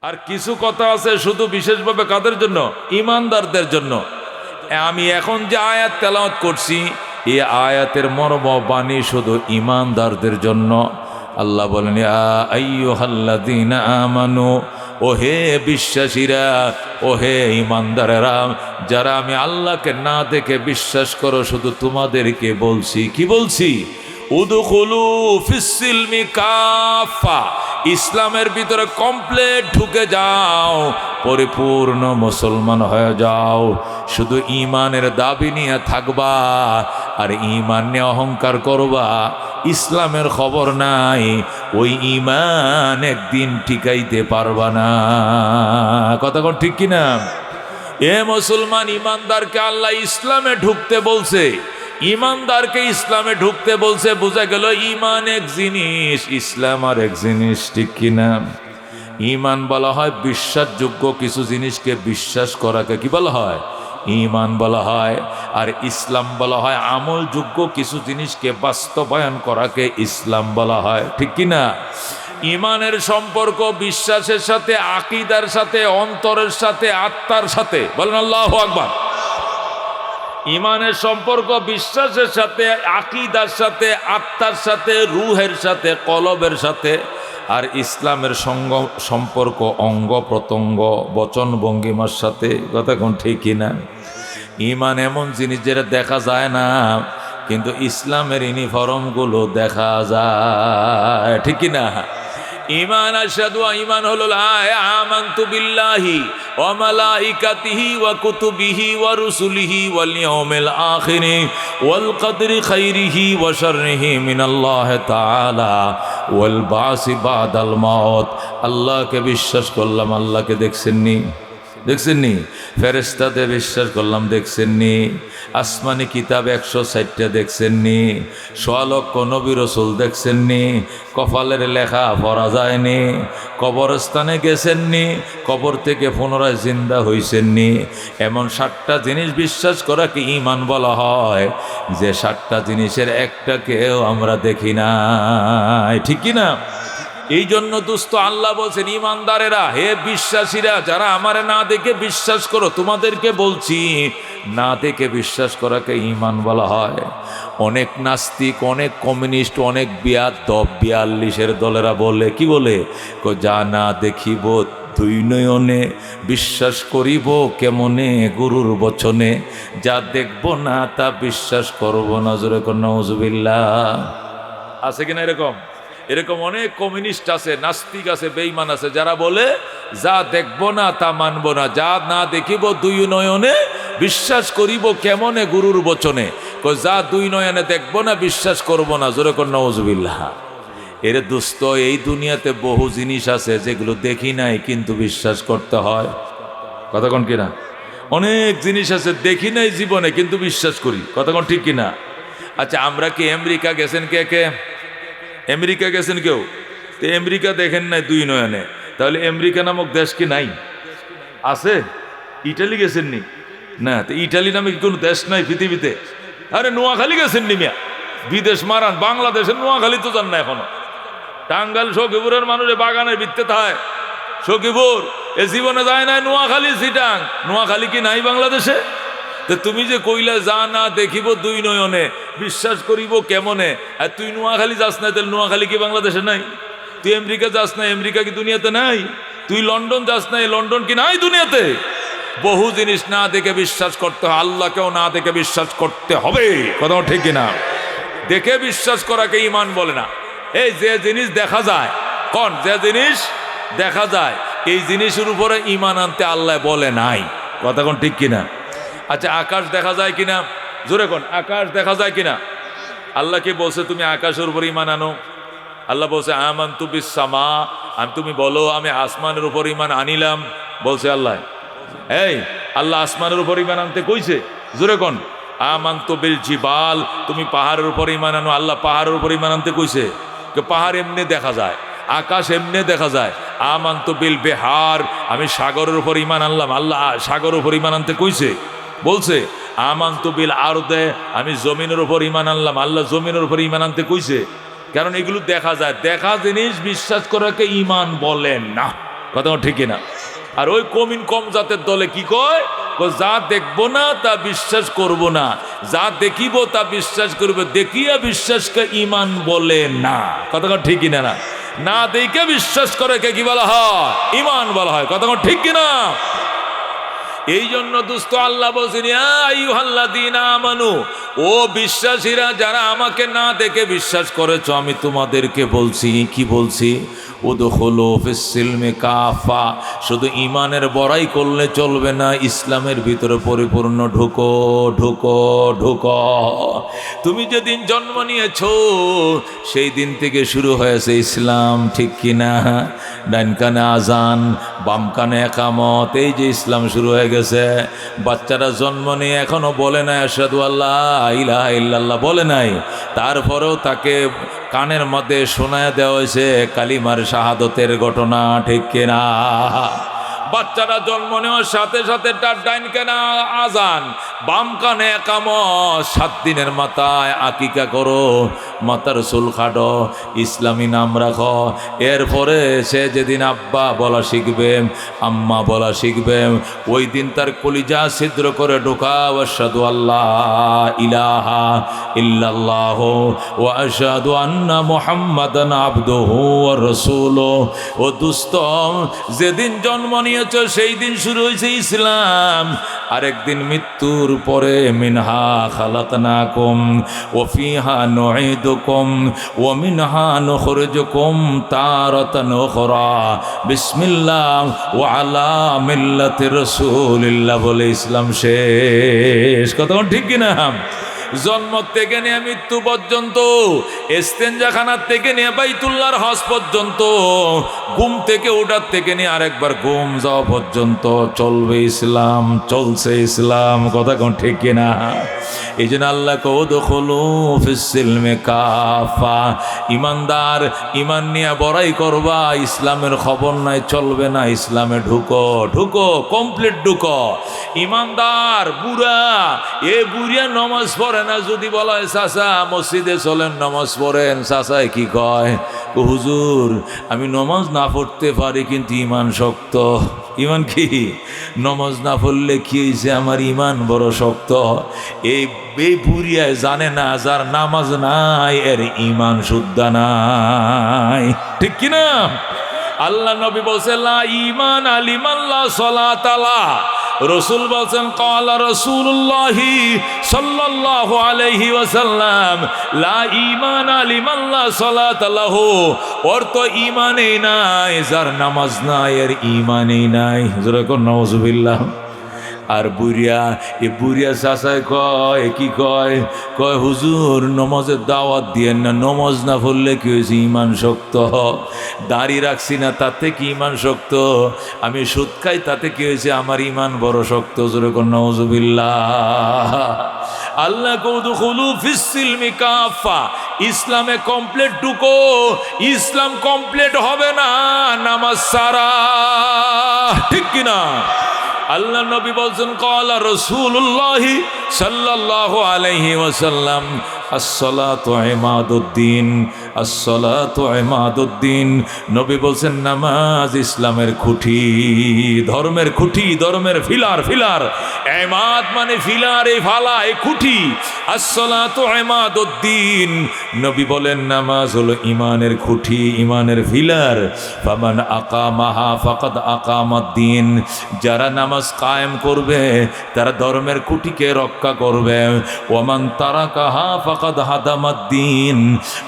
আর কিছু কথা আছে শুধু বিশেষভাবে কাদের জন্য? ইমানদারদের জন্য। আমি এখন যে আয়াত তেলাওয়াত করছি এই আয়াতের মর্ম বাণী শুধু ইমানদারদের জন্য। আল্লাহ বলেন, ইয়া আইয়ুহাল্লাযীনা আমানু, ও হে বিশ্বাসীরা, ও হে ইমানদারেরা, যারা আমি আল্লাহকে না দেখে বিশ্বাস করো, শুধু তোমাদেরকে বলছি। কি বলছি? উদখুলু ফিস-সিলমি কাফা, ইসলামের ভিতরে কমপ্লিট ঢুকে যাও, পরিপূর্ণ মুসলমান হয়ে যাও। শুধু ঈমানের দাবি নিয়ে থাকবা আর ঈমান নিয়ে অহংকার করবা, ইসলামের খবর নাই, ওই ঈমান একদিন টিকাইতে পারবা না। কথা কোন ঠিক কিনা? এ মুসলমান, ইমানদারকে আল্লাহ ইসলামে ঢুকতে বলছে, ইমানদারকে ইসলামে ঢুকতে বলছে। বোঝা গেল ঈমান এক জিনিস, ইসলাম আর এক জিনিস। ঠিক কিনা? ঈমান বলা হয় বিশ্বাসযোগ্য কিছু জিনিসকে বিশ্বাস করাকে কি বলা হয়? ঈমান বলা হয়। আর ইসলাম বলা হয় আমলযোগ্য কিছু জিনিসকে বাস্তবায়ন করাকে ইসলাম বলা হয়। ঠিক কিনা? ঈমানের সম্পর্ক বিশ্বাসের সাথে, আকীদার সাথে, অন্তরের সাথে, আত্মার সাথে। বলেন আল্লাহু আকবার। ঈমানের সম্পর্ক বিশ্বাসের সাথে, আকীদার সাথে, আত্মার সাথে, রূহের সাথে, কলবের সাথে। আর ইসলামের সম্পর্ক অঙ্গ প্রত্যঙ্গ, বচন ভঙ্গিমার সাথে। কথা কোন ঠিক কিনা? ঈমান এমন জিনিস যেটা দেখা যায় না, কিন্তু ইসলামের ইউনিফর্মগুলো দেখা যায়। ঠিক কিনা? ঈমান আশহাদু, ঈমান হলো আমানতু বিল্লাহি ওয়া মালাইকাতিহি ওয়া কুতুবিহি ওয়া রুসুলিহি ওয়াল ইয়াউমিল আখিরি ওয়াল কদরি খাইরিহি ওয়া শাররিহি মিনাল্লাহি তাআলা ওয়াল বাসি বাদাল মাউত। আল্লাহকে বিশ্বাস করলাম, আল্লাহকে দেখছেননি? দেখছেননি? ফেরেশতাদের বিশ্বাস করলাম, দেখছেননি? আসমানি কিতাব 160টা দেখছেননি? 100 লক্ষ নবী রাসূল দেখছেননি? কপালের লেখা পড়া যায়নি? কবরস্থানে গেছেননি? কবর থেকে পুনরায় জিন্দা হইছেননি? এমন 7টা জিনিস বিশ্বাস করাকে ঈমান বলা হয়, যে 7টা জিনিসের একটাকেও আমরা দেখি না। ঠিক কি না? এই জন্য দোস্ত আল্লাহ বলছেন, ইমানদারেরা, হে বিশ্বাসীরা, যারা আমারে না দেখে বিশ্বাস করো, তোমাদেরকে বলছি, না দেখে বিশ্বাস করাকে ঈমান বলা হয়। অনেক নাস্তিক, অনেক কমিউনিস্ট, অনেক বিয়াদব 42-এর দলেরা বলে, কি বলে? যা না দেখিব দুই নয়নে, বিশ্বাস করিব কেমনে গুরুর বচনে, যা দেখব না তা বিশ্বাস করব না। জোরে কর নাউজুবিল্লাহ। আছে কিনা এরকম? এরকম অনেক কমিউনিস্ট আছে, নাস্তিক আছে, বেঈমান আছে, যারা বলে যা দেখব না তা মানব না, যা না দেখিব দুই নয়নে বিশ্বাস করিব কেমনে গুরুর বচনে। যা দুই নয়নে দেখব না বিশ্বাস করব না। জোরে কর নাউজুবিল্লাহ। এরে দোস্ত, এই দুনিয়াতে বহু জিনিস আছে যেগুলো দেখি নাই কিন্তু বিশ্বাস করতে হয়। কথা কোন কিনা? অনেক জিনিস আছে দেখি নাই জীবনে কিন্তু বিশ্বাস করি। কথা কোন ঠিক কিনা? আচ্ছা, আমরা কি আমেরিকা গেছেন? কে কে আমেরিকা গেছেন? কেউ তো আমেরিকা দেখেন নাই দুই নয়নে, তাহলে আমেরিকা নামক দেশ কি নাই? আছে। ইটালি গেছেননি? না, তো ইটালি নামে কোনো দেশ নাই পৃথিবীতে? আরে নোয়াখালী গেছেননি মিয়া? বিদেশ মারান, বাংলাদেশের নোয়াখালী তো যান না এখনো। টাঙ্গাইল সখীপুরের মানুষের বাগানের ভিত্তে থাকে। সখীপুর এ জীবনে যায় নাই। নোয়াখালী, চিটাং, নোয়াখালী কি নাই বাংলাদেশে? তো তুমি যে কইলা যা না দেখিব দুই নয়নে বিশ্বাস করিব কেমনে, আর তুই নোয়াখালী যাস না, তাহলে নোয়াখালী কি বাংলাদেশে নাই? তুই আমেরিকা যাস না, আমেরিকা কি দুনিয়াতে নাই? তুই লন্ডন যাস না, লন্ডন কি নাই দুনিয়াতে? বহু জিনিস না দেখে বিশ্বাস করতে হয়, আল্লাহকেও না দেখে বিশ্বাস করতে হবে। কথা ঠিক কিনা? দেখে বিশ্বাস করাকে ঈমান বলে না। এই যে জিনিস দেখা যায়, কোন যে জিনিস দেখা যায়, এই জিনিসের উপরে ঈমান আনতে আল্লাহ বলে নাই। কথা কোন ঠিক কিনা? আচ্ছা, আকাশ দেখা যায় কিনা? জোরে কোন, আকাশ দেখা যায় কিনা? আল্লাহ কি বলছে তুমি আকাশের উপর ঈমান আনো? আল্লাহ বলছে আমানতু বিস সামা, তুমি বলো আমি আসমানের উপর ঈমান আনিলাম, বলছে আল্লাহ। এই আল্লাহ আসমানের উপর ঈমান আনতে কইছে? জোরে কোন, আমানতু বিল জিবাল, তুমি পাহাড়ের উপর ঈমান আনো, আল্লাহ পাহাড়ের উপর ঈমান আনতে কইছে? পাহাড় এমনি দেখা যায়, আকাশ এমনি দেখা যায়। আমানতু বিল বিহার, আমি সাগরের উপর ঈমান আনলাম, আল্লাহ সাগরের উপর ঈমান আনতে কইছে? বলছে আমানতু বিল আরদে, আমি জমিনের উপর ঈমান আনলাম, আল্লাহ জমিনের উপর ঈমান আনতে কইছে? কারণ এগুলো দেখা যায়, দেখা জিনিস বিশ্বাস করাকে ঈমান বলেন না। কথা ঠিকই না? আর ওই কমিন কম জাতের দলে কি কয়, যা দেখবো না তা বিশ্বাস করব না, যা দেখিব তা বিশ্বাস করব, দেখিয়া বিশ্বাসকে ঈমান বলে না। কথা ঠিকই না? না দেখে বিশ্বাস করে কে কি বলা হয়? ঈমান বলা হয়। কথা ঠিক কিনা? এই জন্য দোস্ত আল্লাহ বলছেন, ইয়া আইয়ুহাল্লাযীনা আমানু, ও বিশ্বাসীরা যারা আমাকে না দেখে বিশ্বাস করেছো, আমি তোমাদেরকে বলছি, কি বলছি? উদখুলু ফিস সিলমি কাফা, শুধু ঈমানের বড়াই করলে চলবে না, ইসলামের ভিতরে পরিপূর্ণ ঢুকো ঢুকো ঢুকো। তুমি যেদিন জন্ম নিয়েছো সেই দিন থেকে শুরু হয়েছে ইসলাম, ঠিক কিনা? ডাইন কানে আজান, বাম কানে একামত, এই যে ইসলাম শুরু হয়ে গেছে। বাচ্চারা জন্ম নিয়ে এখনো বলে নাই আশহাদু আল্লাহ ইলাহা ইল্লাল্লাহ, বলে নাই, তারপরেও তাকে কানের মধ্যে শোনায় দেওয়া হয়েছে কালিমার শাহাদতের ঘটনা, ঠিক কিনা? বাচ্চারা জন্ম নেওয়ার সাথে সাথে তার ডাইন কানে আজান, বাম কানে একামত, 7 দিনের মাথায় আকিকা করো, মাথার চুল কাটো, ইসলামী নাম রাখো। এরপরে সে যেদিন আব্বা বলা শিখবে, আম্মা বলা শিখবে, ওই দিন তার কলিজা ছিদ্র করে ঢোকাও আশহাদু আল্লাহ ইলাহা ইল্লাল্লাহ ওয়া আশহাদু আন্না মুহাম্মাদান আবদুহু ওয়া রাসূলুহু। ও দোস্ত, যেদিন জন্ম নিয়েছো সেই দিন শুরু হয়েছে ইসলাম। আরেকদিন মৃত্যুর পরে মিনহা খালাকনাকুম ওয়া ফিহা নুঈদুকুম ওয়া মিনহা নুখরিজুকুম তারাতান উখরা, বিসমিল্লাহ ওয়া আলা মিল্লাতি রাসূলিল্লাহ বলে ইসলাম শেষ। কথা ঠিক কিনা? জন্ম থেকে নিয়ে মৃত্যু পর্যন্ত, ইস্তেঞ্জাখানার থেকে নিয়ে বাইতুল্লাহর হজ পর্যন্ত, ঘুম থেকে ওঠার থেকে নিয়ে আরেকবার ঘুম যাওয়া পর্যন্ত চলবে ইসলাম, চলছে ইসলাম। কথা কোন ঠিক কিনা? এই জন্য আল্লাহ উদখুলু ফিস সিলমি কাফা, ইমানদার ঈমান নিয়ে বড়াই করবা, ইসলামের খবর নাই, চলবে না, ইসলামে ঢুকো ঢুকো, কমপ্লিট ঢুকো। ইমানদার বুড়া, এ বুড়িয়া নমাজ পড়ে না, যদি বলা হয় চাচা মসজিদে চলেন নামাজ পড়েন, চাচাই কি কয়, হুজুর আমি নমাজ না পড়তে পারি কিন্তু ঈমান শক্ত। ঈমান কি? নমাজ না পড়লে কি হয়েছে, আমার ঈমান বড় শক্ত। এই বুড়িয়ায় জানে না যার নামাজ নাই এর ঈমান শুদ্ধ নাই, ঠিক কিনা? আল্লাহ নবী বলছেন লা ঈমান লিমান লা সালাতা লা। রসুল বলছেন ক্বালা রাসূলুল্লাহি সাল্লাল্লাহু আলাইহি ওয়াসাল্লাম লা ঈমান লিমান লা সালাতা লাহু। অর্থ ঈমানই নাই যার নামাজ নাই এর ঈমানই নাই। জোরে কোন নাউজুবিল্লাহ। আর বুড়িয়া, এ বুড়িয়া চাচায় কয়, কি কয়, কয় হুজুর নমাজের দাওয়াত দিয়েন না, নমাজ না পড়লে কি হয়েছে, ঈমান শক্ত। দাড়ি রাখছি না তাতে কি ঈমান শক্ত, আমি সুদ খাই তাতে কি হয়েছে, আমার ঈমান বড় শক্ত। জোরে কোন নাউজুবিল্লাহ। আল্লাহ উদখুলু ফিস সিলমি কাফা, ইসলামে কমপ্লিট ঢুকো। ইসলাম কমপ্লিট হবে না নামাজ ছাড়া, ঠিক কিনা? আল্লাহ নবী বলছেন ক্বালা রাসূলুল্লাহি সাল্লাল্লাহু আলাইহি ওয়াসাল্লাম আসসালাতু ইমাদুদ্দিন, আসসালাতু ইমাদুদ্দিন। নবী বলছেন নামাজ ইসলামের খুঁটি, ধর্মের খুঁটি, ধর্মের ফিলার। ফিলার ইমাদ মানে ফিলার, এই ফালা, এই খুঁটি। আসসালাতু ইমাদুদ্দিন, নবী বলেন নামাজ হলো ঈমানের খুঁটি, ঈমানের ফিলার। ফামান আকামাহা ফাকাদ আকামাদ্দিন, যারা নামাজ কায়েম করবে তারা ধর্মের খুঁটিকে রক্ষা করবে। ওয়ামান তারাকাহা ফাকাদ হাদামাদ্দিন,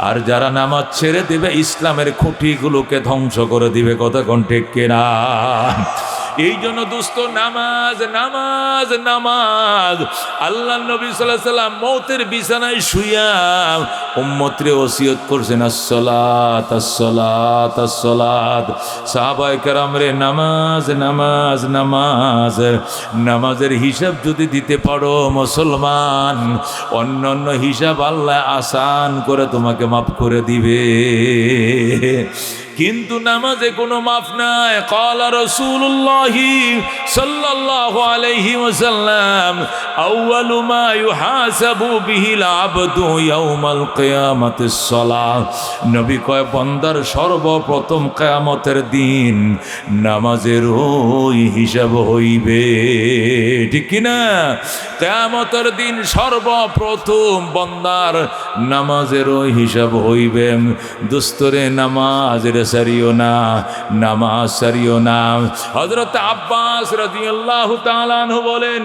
আর যারা নামাজ ছেড়ে দিবে ইসলামের খুঁটিগুলোকে ধ্বংস করে দিবে। কথা কোন ঠিক কিনা? এই জন্য দোস্ত নামাজ নামাজ নামাজ। আল্লাহ নবী সাল্লাল্লাহু আলাইহি ওয়াসাল্লাম মওতের বিছানায় শুইয়া উম্মতরে ওসিয়ত করছেন আসসালাত আসসালাত আসসালাত। সাহাবায়ে কেরাম রে নামাজ নামাজ নামাজ। নামাজের হিসাব যদি দিতে পারো মুসলমান, অন্যান্য হিসাব আল্লাহ আসান করে তোমাকে মাফ করে দিবে। কিন্তু নামাজে কোনো মাফ নাই। ক্বালা রাসূলুল্লাহ সাল্লাল্লাহু আলাইহি ওয়াসাল্লাম আউয়ালু মা ইউহাসাবু বিহিল আবদু ইয়াউমাল কিয়ামাতিস সালাহ। নবী কয় বান্দার সর্বপ্রথম কিয়ামতের দিন নামাজের ওই হিসাব হইবে, ঠিক কি না? কিয়ামতের দিন সর্বপ্রথম বান্দার নামাজের ওই হিসাব হইবে। দোস্তরে নামাজের সারিও না, নামাজ সারিও না। হযরত আব্বাস রাদিয়াল্লাহু তাআলা আনহু বলেন,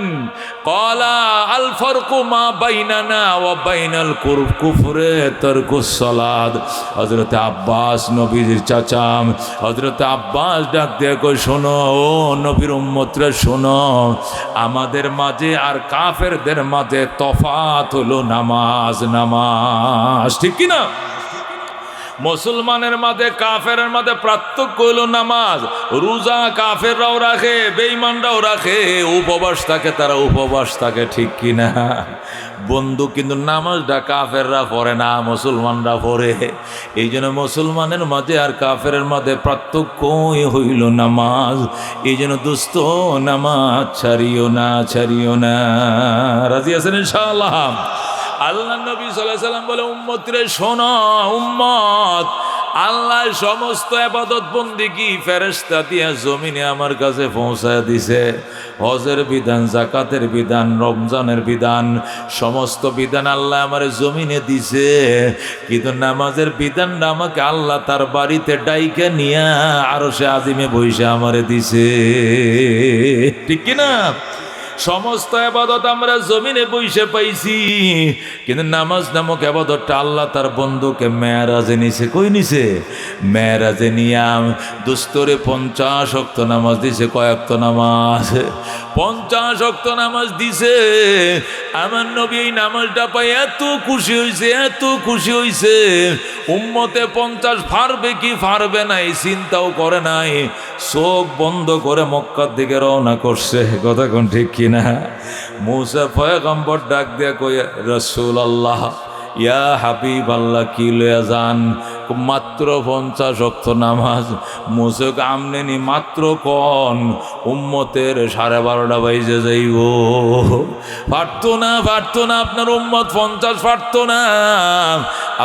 ক্বালা আল ফারকু মা বাইনানা ওয়া বাইনাল কুফরে তারকুস সালাত। হযরত আব্বাস নবীর চাচা, হযরত আব্বাস ডাক দিয়ে কই, শোনো ও নবীর উম্মতরা শোনো, আমাদের মাঝে আর কাফেরদের মাঝে তফাত হলো নামাজ। নামাজ, ঠিক কি না? মুসলমানের মাঝে কাফেরের মাঝে পার্থক্য হলো নামাজ। রোজা কাফেররাও রাখে, বেঈমানরাও রাখে, উপবাস থাকে, তারা উপবাস থাকে, ঠিক কিনা বন্ধু? কিন্তু নামাজটা কাফেররা পড়ে না, মুসলমানরা পড়ে। এই জন্য মুসলমানের মাঝে আর কাফেরের মাঝে পার্থক্যই হইল নামাজ। এই জন্য দোস্ত নামাজ ছাড়িও না, ছাড়িও না। রাজি আছেন ইনশাআল্লাহ? আল্লাহ নবী সাল্লাল্লাহু আলাইহি ওয়াসাল্লাম বলে, উম্মতরে শোনো, উম্মত, আল্লাহ সমস্ত ইবাদত বন্দেগী ফেরেশতা দিয়া জমিনে আমার কাছে পৌঁছায় দিছে। হজের বিধান, যাকাতের বিধান, রমজানের বিধান, সমস্ত বিধান আল্লাহ আমার জমিনে দিছে। কিন্তু নামাজের বিধানটা আমাকে আল্লাহ তার বাড়িতে ডাইকে নিয়া আরশে আজিমে বইসা আমারে দিছে, ঠিক কিনা? সমস্ত ইবাদত আমরা জমিনে বইসে পাইছি, কিন্তু নামাজ নামক ইবাদতটা আল্লাহ তার বন্ধুকে মেরাজে নিছে। কই নিছে? মেরাজে নিয়াম দুস্তরে 50 ওয়াক্ত নামাজ দিছে। কয় ওয়াক্ত নামাজ? 50 ওয়াক্ত নামাজ দিছে। আমার নবী এই নামাজটা পাই এত খুশি হইছে, এত খুশি হইছে, উম্মতে 50 পারবে কি পারবে না এই চিন্তাও করে নাই। চোখ বন্ধ করে মক্কার দিকে রওনা করছে। কথা কোন ঠিক কিনা? মুসা পয়গম্বর ডাক দিয়া কই, রাসূলুল্লাহ, ইয়া হাবিব আল্লাহ, কি লয়া যান? মাত্র 50 ওয়াক্ত নামাজ। মুসাকে আমনেনি মাত্র কন উম্মতের 12:30 বাজে যাইব। পারতো না, পারতো না, আপনার উম্মত 50 পারতো না।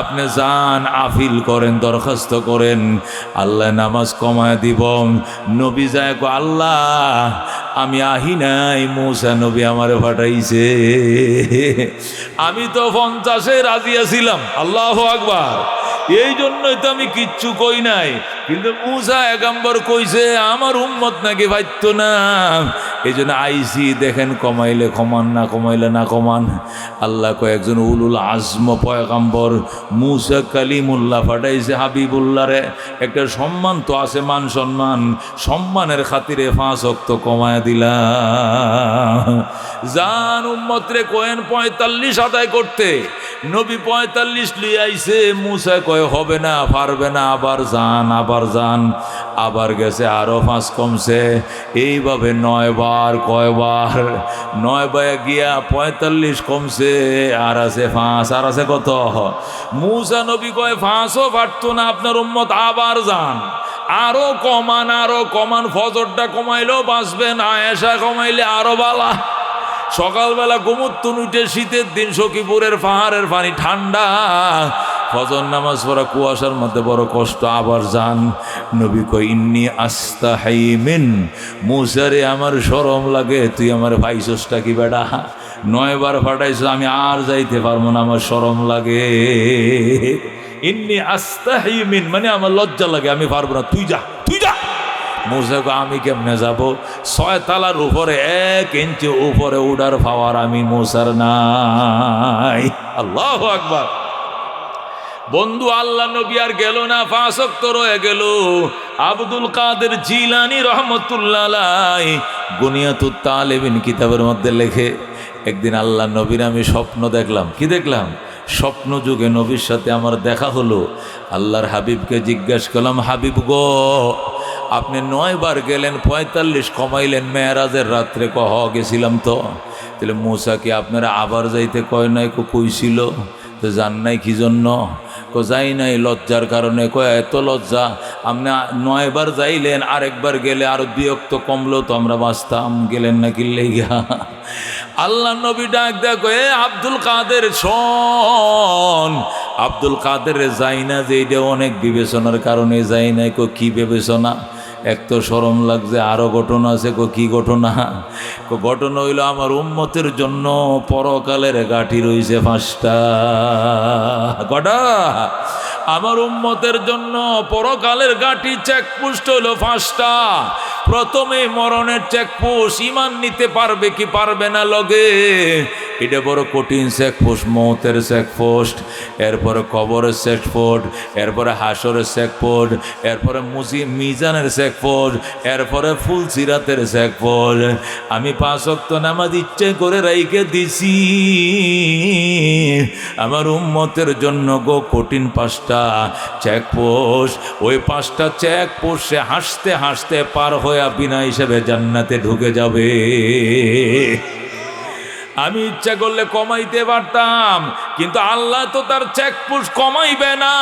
আপনি যান, আপিল করেন, দরখাস্ত করেন, আল্লাহ নামাজ কমায় দিব। নবী যায় কো, আল্লাহ আমি আহি নাই, মুসা নবী আমারে পাঠাইছে। আমি তো 50-এ রাজি আছিলাম। আল্লাহু আকবার। এই জন্যই তো আমি কিচ্ছু কই নাই। কিন্তু মুসা পয়গম্বর কইছে আমার উম্মত নাকি পাইতো না, এই জন্য আইসি। দেখেন, কমাইলে কমান, না কমাইলে না কমান। আল্লাহ কয়েকজন উলুল আজম পয়গম্বর মুসা কালিমুল্লাহ পাঠাইছে হাবিবুল্লাহরে। একটা সম্মান তো আছে, মান সম্মান, সম্মানের খাতিরে 5 ওয়াক্ত কমায় দিলাম। জান উম্মত রে কোয়েন 45 আদায় করতে, নবী 45 লিয়ে আইছে। মুসা কয় হবে না, পারবে না, আবার যান, আবার যান। আবার গেছে, আরো 5 কমছে। এইভাবে 9 বার। কয়বার? 9 বার গিয়া 45 কমছে, আর আছে 5। আর আছে কত? মুসা নবী কয় 5ও পারতো না আপনার উম্মত, আবার যান, আরো কমান, আরো কমান। ফজরটা কমাইলেও বাঁচবেন, আয়েশা কমাইলে আরো বালা। সকালবেলা গোমুত্তুন উঠে, শীতের দিন, সখীপুরের পাহাড়ের পানি ঠান্ডা, ফজর নামাজ পড়া কুয়াশার মধ্যে বড় কষ্ট, আবার যান। নবী কই ইন্নী আস্তাহি মিন মুসা রে, আমার শরম লাগে, তুই আমার ভাইসটা কি বেটা? 9 বার ফাটাইছ, আমি আর যাইতে পারবো না, আমার শরম লাগে। ইন্নী আস্তাহি মিন মানে আমার লজ্জা লাগে, আমি পারবো না, তুই যা, তুই যা। মুসা কয় আমি কেমনে যাব? 6 তালার উপরে 1 ইঞ্চি উপরে উড়ার পাওয়ার আমি মুসার নাই। আল্লাহু আকবার। বন্ধু, আল্লাহ নবী আর গেল না, 5 ওয়াক্ত রয়ে গেল। আব্দুল কাদের জিলানী রহমতুল্লাহ আলাইহি গুনিয়াতুত তালিবিন কিতাবের মধ্যে লেখে, একদিন আল্লাহ নবীর আমি স্বপ্ন দেখলাম। কি দেখলাম? স্বপ্ন যুগে নবীর সাথে আমার দেখা হলো। আল্লাহর হাবিবকে জিজ্ঞাসা করলাম, হাবিব গো, আপনি 9 বার গেলেন, 45 কমাইলেন, মেরাজের রাত্রে কহ গেছিলাম তো। তাহলে মুসা কি আপনারা আবার যাইতে কয় নাই? কইছিল তো, জান নাই কি জন্য? যাই নাই লজ্জার কারণে। এত লজ্জা, আপনি 9 বার যাইলেন, আরেকবার গেলে আরো বিরক্ত কমলো তো আমরা বাঁচতাম, গেলেন না কিনলে গিয়া। আল্লাহ নবী ডাক দেখো, এ আব্দুল কাদের শোন, আব্দুল কাদের যাই না যে এটা অনেক বিবেচনার কারণে যাই নাই। কি বিবেচনা? এক তো শরম লাগছে, আরো ঘটনা আছে। কি ঘটনা? ঘটনা হইল আমার উম্মতের জন্য পরকালের গাঠি রইছে 5টা। কটা? আমার উম্মতের জন্য পরকালের গাঠি চেকপোস্ট হইল 5টা। প্রথমে মরণের চেকপোস্ট, ইমান নিতে পারবে কি পারবে না লগে, এটা বড় কঠিন চেকপোস্ট, মৌতের চেকপোস্ট, এরপরে কবরের চেকপোস্ট, এরপরে হাসরের চেকপোস্ট, এরপরে মিজানের চেকপোস্ট, এরপরে ফুলসিরাতের চেকপোস্ট। আমি 5 ওয়াক্ত নামাজ ইচ্ছে করে রাইখে দিছি আমার উম্মতের জন্য গো, কঠিন 5টা চেকপোস্ট। ওই 5টা চেকপোস্টে হাসতে হাসতে পার হয়ে বিনা হিসেবে জান্নাতে ঢুকে যাবে। আমি ইচ্ছা করলে কমাইতে পারতাম, কিন্তু আল্লাহ তো তার চেকপোস্ট কমাইবে না।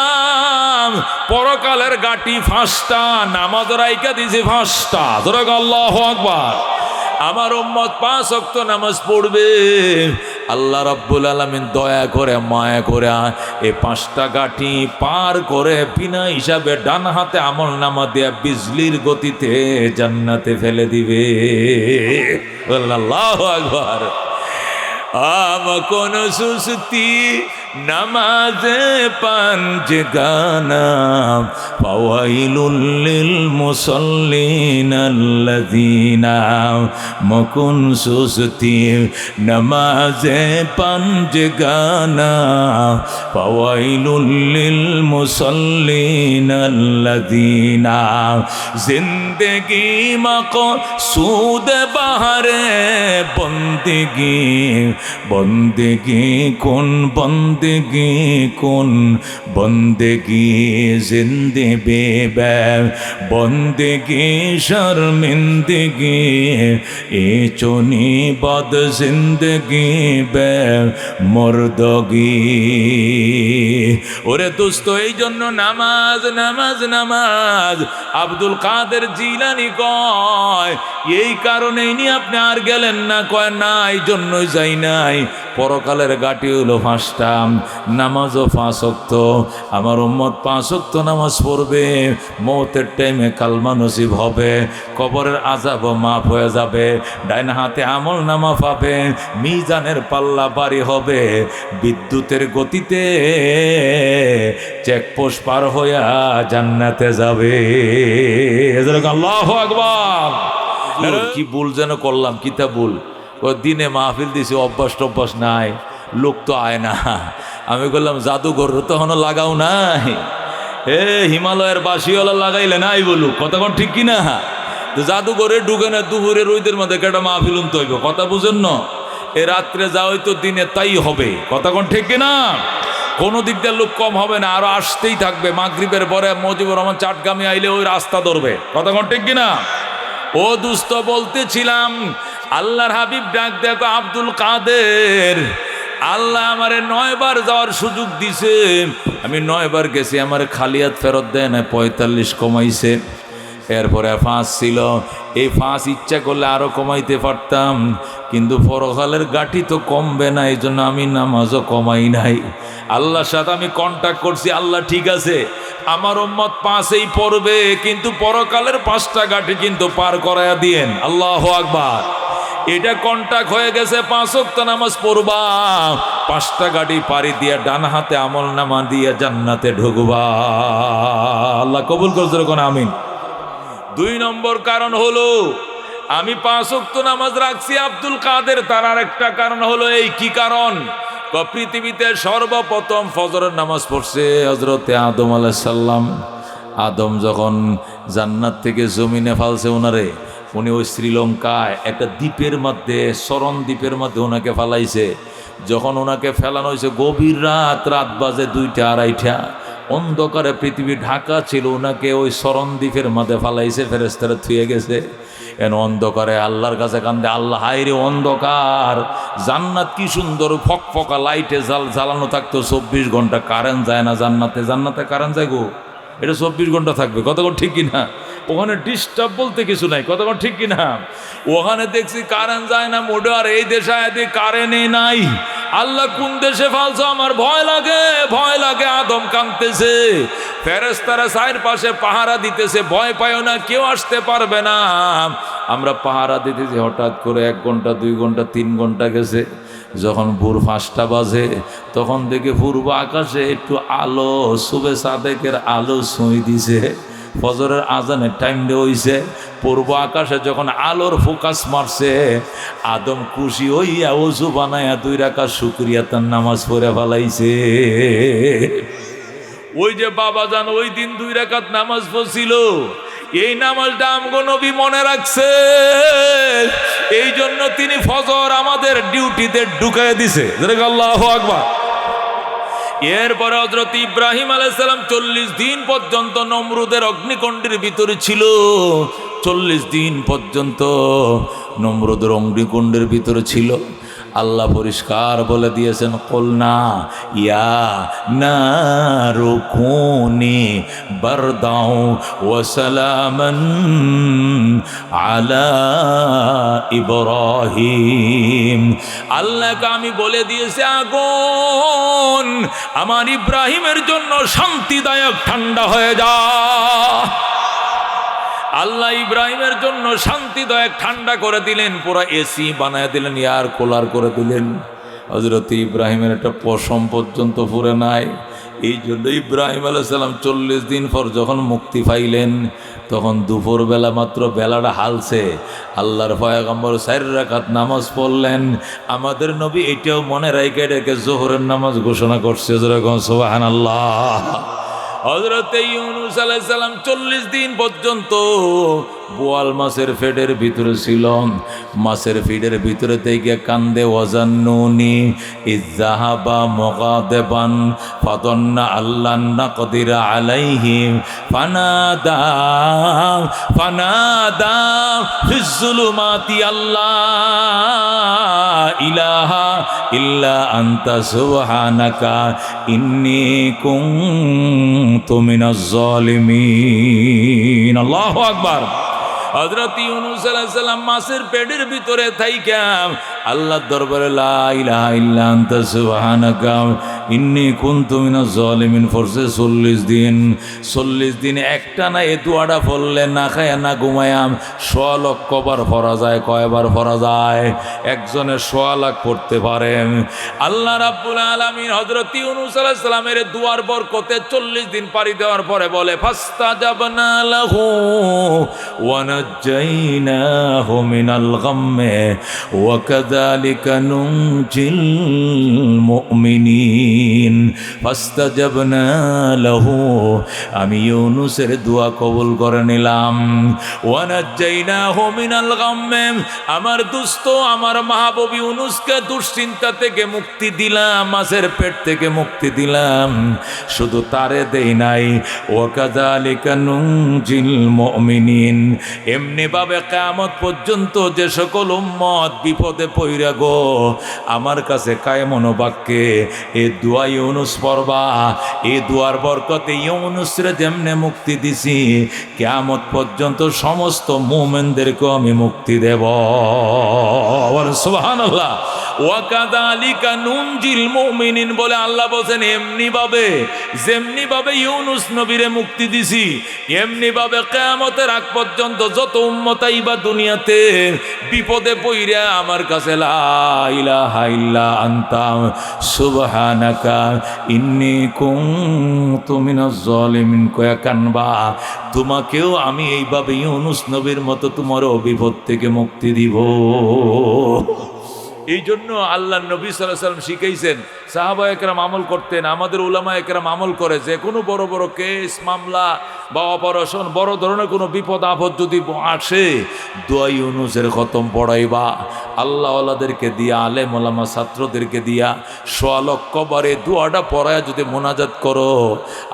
পরকালের গাটি 5টা, নামাজ রাইখা দিয়েছে 5টা। ধরে আল্লাহু আকবার। আমার উম্মত 5 ওয়াক্ত নামাজ পড়বে, আল্লাহ রাব্বুল আলামিন দয়া করে মায়া করে এই 5টা গাঠি পার করে বিনা হিসাবে ডান হাতে আমল নামা দিয়ে বিজলির গতিতে জান্নাতে ফেলে দিবে। আল্লাহু আকবার। আম কোন সুস্তি নামাজে পাঞ্জগানা, ফাওয়াইলুল লিল মুসাল্লিন আল্লাযিনা। মকুন সুস্তি নামাজে পাঞ্জগানা, ফাওয়াইলুল লিল মুসাল্লিন আল্লাযিনা। জিন্দেগি মকসুদ বাহারে বন্দেগি, বন্দেগি কোন বন্দেগি কোন বন্দেগি, জিন্দে বেবে বন্দেগি শর্মিন্দগি, এ চনি বদ জিন্দগি বে মর্দগি। ওরে দোস্ত, এই জন্য নামাজ নামাজ নামাজ। আব্দুল কাদের জিলানি কয় এই কারণেই নি আপনি আর গেলেন না। কয় না, এই জন্যই যাই নাই। পরকালের গাটি হলো 5টা, নামাজও 5 ওয়াক্ত। আমার উম্মত 5 ওয়াক্ত নামাজ পড়বে, মৌতের টাইমে কালমা নসিব হবে, কবরের আযাবও মাফ হয়ে যাবে, ডাইন হাতে আমল নামা পাবে, মিজানের পাল্লা ভারী হবে, বিদ্যুতের গতিতে চেকপোস্ট পার হইয়া জান্নাতে যাবে। আল্লাহু আকবার। কি ভুল যেন করলাম, কিতা ভুল? দিনে মাহফিল দিছি, অভ্যাস টভ্যাস নাই, লোক তো আয় না। আমি বললাম জাদুঘর তখনও লাগাও নাই, হিমালয়ের বাসিওয়ালা লাগাইলে নাই বলুক, কথা কোন ঠিক কিনা? তো জাদুঘরে ঢুকে না, দুপুরে রোদের মধ্যে কেটা মাহফিল উনতে হইব, কথা বুঝেন না? এ রাত্রে যা হয়তো দিনে তাই হবে, কথা কোন ঠিক কিনা? কোনো দিক দিয়ে লোক কম হবে না, আরো আসতেই থাকবে। মাগরিবের পরে মুজিবুর রহমান চাটগামি আইলে ওই রাস্তা ধরবে, কথা কোন ঠিক কিনা? ও দুস্থ, বলতেছিলাম আল্লাহর হাবিব ডাক দেখো, আব্দুল কাদের, আল্লাহ আমারে 9 বার যাওয়ার সুযোগ দিছে। আমি 9 বার গেছি, আমার খালিয়াত ফেরত দেয় না, 45 কমাইছে। এরপরে 5 ছিল, এই 5 ইচ্ছা করলে আরো কমাইতে পারতাম, কিন্তু পরকালের গাঠি তো কমবে না, এই জন্য আমি নামাজও কমাই নাই। আল্লাহর সাথে আমি কন্ট্যাক্ট করছি, আল্লাহ ঠিক আছে আমার উম্মত 5এই পড়বে, কিন্তু পরকালের 5টা গাঠি কিন্তু পার করায়া দিয়েন। আল্লাহু আকবার। এটা কন্ট্যাক্ট হয়ে গেছে, 5 ওয়াক্ত নামাজ পড়বা, 5টা গাড়ি পাড়ি দিয়া ডান হাতে আমল নামা দিয়া জান্নাতে ঢুকবা। আল্লাহ কবুল করছে, কোন আমিন। 2 নম্বর কারণ হলো আমি 5 ওয়াক্ত নামাজ রাখছি, আব্দুল কাদের তার আরেকটা কারণ হলো এই। কি কারণ? পৃথিবীতে সর্বপ্রথম ফজরের নামাজ পড়ছে হযরতে আদম আলাইহিস সালাম। আদম যখন জান্নাত থেকে জমিনে ফালছে ওনারে, উনি ওই শ্রীলঙ্কায় একটা দ্বীপের মধ্যে, সরণ দ্বীপের মধ্যে ওনাকে ফালাইছে। যখন ওনাকে ফেলানো হয়েছে গভীর রাত, রাত বাজে 2টা 2:30, অন্ধকারে পৃথিবী ঢাকা ছিল, ওনাকে ওই সরণ দ্বীপের মধ্যে ফালাইছে, ফেরেশতারা থুয়ে গেছে। এন অন্ধকারে আল্লাহর কাছে কান্দে, আল্লাহ হায়রে অন্ধকার, জান্নাত কি সুন্দর ফকফকা লাইটে জ্বালানো থাকতো 24 ঘন্টা, কারেন্ট যায় না জান্নাতে। জান্নাতে কারেন্ট যায় গো, এটা 24 ঘন্টা থাকবে, কতক্ষণ ঠিক কিনা? ওখানে ডিস্টার্ব বলতে কিছু নাই, কতক্ষণ ঠিক কিনা? ওখানে দেখছি কারেন্ট যায় না মোটে, আর এই দেশে কারেন্টই নাই। আল্লাহ কোন দেশে ফালছো, আমার ভয় লাগে, ভয় লাগে। আদম কাঁদতেছে, ফেরেশতারা চারপাশে পাহারা দিতেছে, ভয় পায়ও না, কেউ আসতে পারবে না। আমরা পাহারা দিতেছি, হঠাৎ করে 1 ঘন্টা 2 ঘন্টা 3 ঘন্টা গেছে। যখন ভোর 5টা বাজে, তখন দেখে পূর্ব আকাশে একটু আলো, শুভে সাদেকের আলো ছুঁই দিছে। ফজরের আজানের টাইম হইছে, পূর্ব আকাশে যখন আলোর ফোকাস মারছে, আদম খুশি হইয়া ওযু বানায়া 2 রাকাত শুকরিয়াতার নামাজ পড়ে ফেলাইছে। ওই যে বাবা জান ওই দিন 2 রাকাত নামাজ পড়ছিল, এই নামাজটা আমগো নবী মনে রাখছে, এই জন্য তিনি ফজর আমাদের ডিউটিতে ঢুকাই দিছে। আল্লাহু আকবার। এরপরে হযরত ইব্রাহিম আলাইহিস সালাম 40 দিন পর্যন্ত নমরুদের অগ্নিকুণ্ডের ভিতরে ছিল। 40 দিন পর্যন্ত নমরুদের অগ্নিকুণ্ডের ভিতরে ছিল। আল্লাহ পরিষ্কার বলে দিয়েছেন, কুলনা ইয়া নারু কুনি বারদাও ওয়া সালামান আলা ইব্রাহিম। আল্লাহকে আমি বলে দিয়েছি, আগুন আমার ইব্রাহিমের জন্য শান্তিদায়ক ঠান্ডা হয়ে যা। আল্লাহ ইব্রাহিমের জন্য শান্তিদায়ক ঠান্ডা করে দিলেন, পুরো এসি বানায় দিলেন, এয়ার কুলার করে দিলেন। হযরত ইব্রাহিমের একটা পশম পর্যন্ত পুরে নাই। এই জন্য ইব্রাহিম আলাইহিস সালাম 40 দিন পর যখন মুক্তি পাইলেন, তখন দুপুরবেলা মাত্র বেলাটা হালছে, আল্লাহর পয়গম্বর 4 রাকাত নামাজ পড়লেন। আমাদের নবী এটাও মনে রাখে রেখে যোহরের নামাজ ঘোষণা করছে, যেরকম সুবহানাল্লাহ। হযরত ইউনূস আলাইহিস সালাম 40 দিন পর্যন্ত বোয়াল মাছের পেটের ভিতরে ছিল। মাছের পেটের ভিতরে থেকে কান্দে, ওয়াজান্নুনি ইযহাবা মুগাদিবান ফাদন্না আল্লান নাকদির আলাইহি ফানাদা ফিজ যুলুমাতি আল্লাহ ইলাহা ইল্লা আনতা সুবহানাকা ইন্নী কুনতু মিনাজ জালিমিন। আল্লাহু আকবার। হযরত ইউনূস আলাইহিস সালাম মাছের পেটের ভিতরে থাইকা আল্লাহর দরবারে লা ইলাহা ইল্লা আনতা সুবহানাকা ইন্নী কুনতু মিনাজ জালিমিন পড়ছে 40 দিন। 40 দিন একটানা এই দোয়াটা পড়লে না খায়া না ঘুমায়া 100 লক্ষ বার পড়া যায়। কয়বার পড়া যায়? একজনে 100 লাখ পড়তে পারেন। আল্লাহ রাব্বুল আলামিন হযরত ইউনূস আলাইহিস সালামের দুয়ার বরকতে 40 দিন পাড়ি দেওয়ার পরে বলে, ফাস্তাজাবনা লাহু ওয়া নাজ্জাইনাহু মিনাল গাম্মি ওয়া কাযালিকা নুনজিল মুমিনিন। ফাস্তাজাবনা লাহু, আমি ইউনূসের দোয়া কবুল করে নিলাম। ওয়া নাজ্জাইনাহু মিনাল গাম্মি, আমার দোস্ত আমার মাহবুব ইউনূসকে দুশ্চিন্তা থেকে মুক্তি দিলাম, মাছের পেট থেকে মুক্তি দিলাম। শুধু তারে দেই নাই, ওয়া কাযালিকা নুনজিল মুমিনিন, এমনি ভাবে কিয়ামত পর্যন্ত যে সকল উম্মত বিপদে পইরা গো আমার কাছে কায়েমন বাক্যে এই দোয়া ইউনূস পড়বা, এই দোয়ার বরকতে ইউনূসরে যেমনে মুক্তি দিছি, কিয়ামত পর্যন্ত সমস্ত মুমিনদেরকে আমি মুক্তি দেব। সুবহানাল্লাহ। ওয়া কাযালিকা নুনজিল মুমিনিন বলে আল্লাহ বলেন, এমনি ভাবে যেমনি ভাবে ইউনূস নবীরে মুক্তি দিছি, এমনি ভাবে কিয়ামতের আগ পর্যন্ত যত উম্মত আইবা দুনিয়াতে বিপদে পইরা আমার কাছে লা ইলাহা ইল্লা আনতা সুবহানাকা ইন্নী কুনতু মিনাজ জালিমিন কয়া কানবা, তোমাকেও আমি এইভাবে ইউনূস নবীর মতো তোমারও বিপদ থেকে মুক্তি দিব। এই জন্য আল্লাহ নবী সাল্লাল্লাহু আলাইহি ওয়াসাল্লাম শিখাইছেন, সাহাবা একরাম আমল করতেন, আমাদের উলামা একরাম আমল করে, যে কোনো বড় বড় কেস মামলা বা অপারেশন, বড় ধরনের কোনো বিপদ আপদ যদি আসে, দোয়া ইউনুসের খতম পড়াইবা। আল্লাহ ওয়ালাদেরকে দিয়া, আলেম ওলামা ছাত্রদেরকে দিয়া 100 লক্ষ বারে দোয়াটা পড়ায় যদি মোনাজাত করো,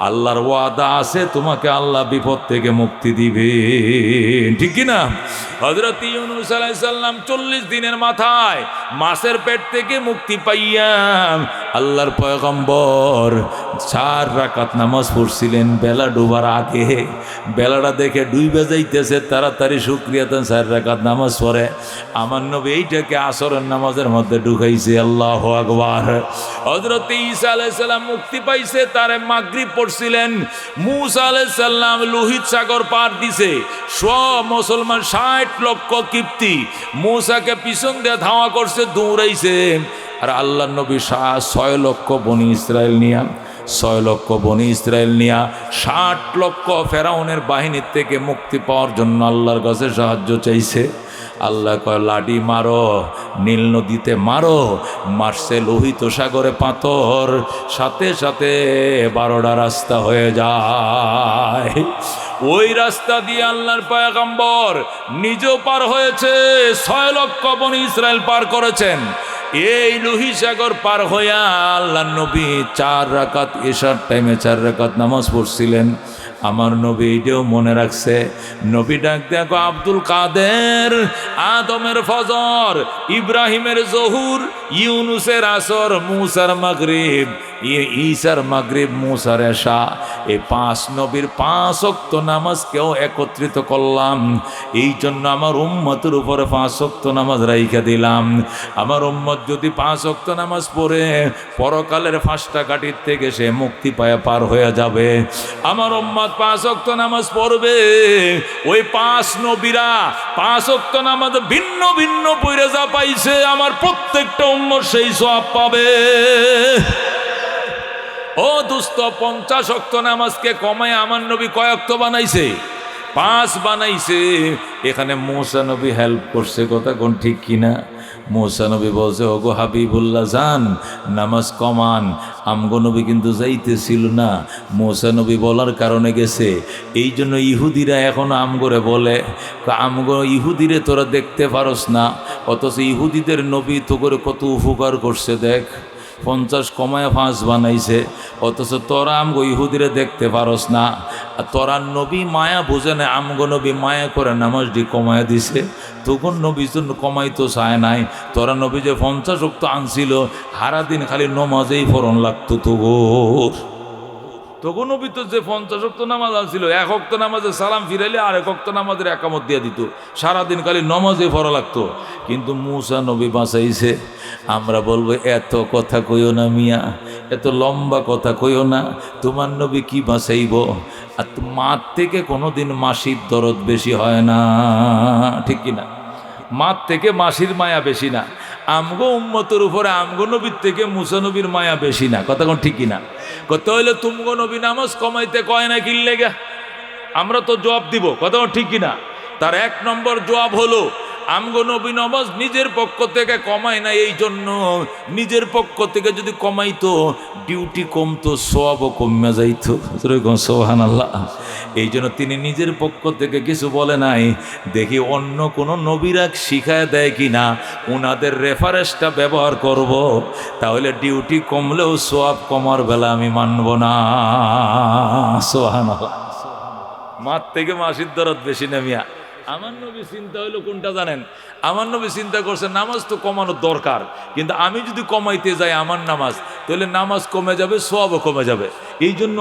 আল্লাহর ওয়াদা আছে তোমাকে আল্লাহ বিপদ থেকে মুক্তি দিবে, ঠিক কি না? হযরত ইউনুস আলাইহিস সালাম 40 দিনের মাথায় মাছের পেট থেকে মুক্তি পাইয়া আল্লাহর পয়গম্বর 4 রাকাত নামাজ পড়ছিলেন বেলা ডুবার আগে। বেলাটা দেখে ডুইবে যাইতেছে, তাড়াতাড়ি শুকরিয়া দেন, 4 রাকাত নামাজ পড়ে। আমার নবী এইটাকে আসরের নামাজের মধ্যে ঢুকাইছে। আল্লাহু আকবার। হযরত ঈসা আলাইহিস সালাম মুক্তি পাইছে, তারে মাগরিব পড়ছিলেন। মূসা আলাইহিস সালাম লোহিত সাগর পার দিছে। সব মুসলমান 60 লক্ষ কিপ্তি মূসাকে পিছন দিয়ে ধাওয়া করছে, দৌড়াইছে। আর আল্লাহর নবী 6 লক্ষ বনি ইসরায়েল নিয়া 6 লক্ষ বনি ইসরায়েল নিয়া 60 লক্ষ ফেরাউনের বাহিনীর থেকে মুক্তি পাওয়ার জন্য আল্লাহর কাছে সাহায্য চাইছে। আল্লাহ কয় লাঠি মারো, নীল নদীতে মারো। মারছে লোহিত সাগরে পাথর, সাথে সাথে 12টা রাস্তা হয়ে যায়। ওই রাস্তা দিয়ে আল্লাহর পয়গম্বর নিজেও পার হয়েছে, 6 লক্ষ বনি ইসরায়েল পার করেছেন। এই লোহিত সাগর পার হইয়া আল্লাহর নবী 4 রাকাত ইশার টাইমে 4 রাকাত নামাজ পড়ছিলেন। আমার নবী এটাও মনে রাখছে। নবী ডাক দেখো আব্দুল কাদের, আদমের ফজর, ইব্রাহিমের জহুর, ইউনুসের আসর, মূসার মাগরিব, ঈসার মাগরিব, মূসার এশা, এই 5 নবীর 5 ওয়াক্ত নামাজকেও একত্রিত করলাম। এই জন্য আমার উম্মতের উপরে 5 ওয়াক্ত নামাজ রাইখা দিলাম। আমার উম্মত যদি 5 ওয়াক্ত নামাজ পড়ে পরকালের 5টা ঘাটির থেকে সে মুক্তি পায় পার হয়ে যাবে। আমার উম্মত 5 ওয়াক্ত নামাজ পড়বে, ওই 5 নবীরা 5 ওয়াক্ত নামাজ ভিন্ন ভিন্ন পড়ে যা পাইছে, আমার প্রত্যেকটা উম্মত সেই সওয়াব পাবে। ও দোস্ত, 50 ওয়াক্ত নামাজকে কমায় আমার নবী কয় ওয়াক্ত বানাইছে? 5 বানাইছে। এখানে মূসা নবী হেল্প করছে, কথা কোন ঠিক কিনা? মূসা নবী বলছে, ওগো হাবিবুল্লাহ যান নামাজ কমান। আমগো নবী কিন্তু যাইতেছিল না। মূসা নবী বলার কারণে গেছে। এই জন্য ইহুদিরা এখন আমগরে বলে, আমগো ইহুদিরে তোরা দেখতে পারস না, অথচ ইহুদিদের নবী তো করে কত উপকার করছে দেখ। 50 কমায় 5 বানাইছে, অথচ তোরা আমগো ইহুদিরে দেখতে পারস না। আর তোরা নবী মায়া বোঝে না, আমগো নবী মায়া করে নামাজটি কমায় দিছে। তখন নবী জন্য কমাইতো চায় নাই। তোরা নবী যে 50 ওয়াক্ত আনছিল, সারাদিন খালি নমাজেই ফরন লাগতো। তখন নবী তো যে 50 ওয়াক্ত নামাজ আনছিল, 1 ওয়াক্ত নামাজে সালাম ফিরাইলে আর 1 ওয়াক্ত নামাজের একামত দিয়ে দিত, সারাদিন খালি নমাজে ফরা লাগতো। কিন্তু মূসা নবী বাঁচাইছে। আমরা বলবো এত কথা কইও না মিয়া, এত লম্বা কথা কইও না। তোমার নবী কি বাঁচাইব? আর মার থেকে কোনোদিন মাসির দরদ বেশি হয় না, ঠিক কিনা? মার থেকে মাসির মায়া বেশি না। আমগো উম্মতের উপরে আমগো নবীর থেকে মূসা নবীর মায়া বেশি না, কথা কোন ঠিক কিনা? কত হইলে তুমগো নবী নামাজ কমাইতে কয় না কিনলে গা? আমরা তো জবাব দিব, কথা কোন ঠিক কিনা? তার 1 নম্বর জবাব হলো, আমগো নবী নামাজ নিজের পক্ষ থেকে কমায় না। এই জন্য নিজের পক্ষ থেকে যদি কমাইতো, ডিউটি কমতো, সওয়াবও কমে যাইতো। সুবহানাল্লাহ। এই জন্য তিনি নিজের পক্ষ থেকে কিছু বলে নাই। দেখি অন্য কোনো নবীরা শিখায় দেয় কি না, ওনাদের রেফারেন্সটা ব্যবহার করব, তাহলে ডিউটি কমলেও সওয়াব কমার বেলা আমি মানব না। সুবহানাল্লাহ। মার থেকে মাসির দরদ বেশি না মিয়া। আমার নবী চিন্তা হইলো কোনটা জানেন? আমার নবী চিন্তা করছে নামাজ তো কমানোর দরকার, কিন্তু আমি যদি কমাইতে যাই আমার নামাজ, তাহলে নামাজ কমে যাবে, সওয়াবও কমে যাবে। এই জন্য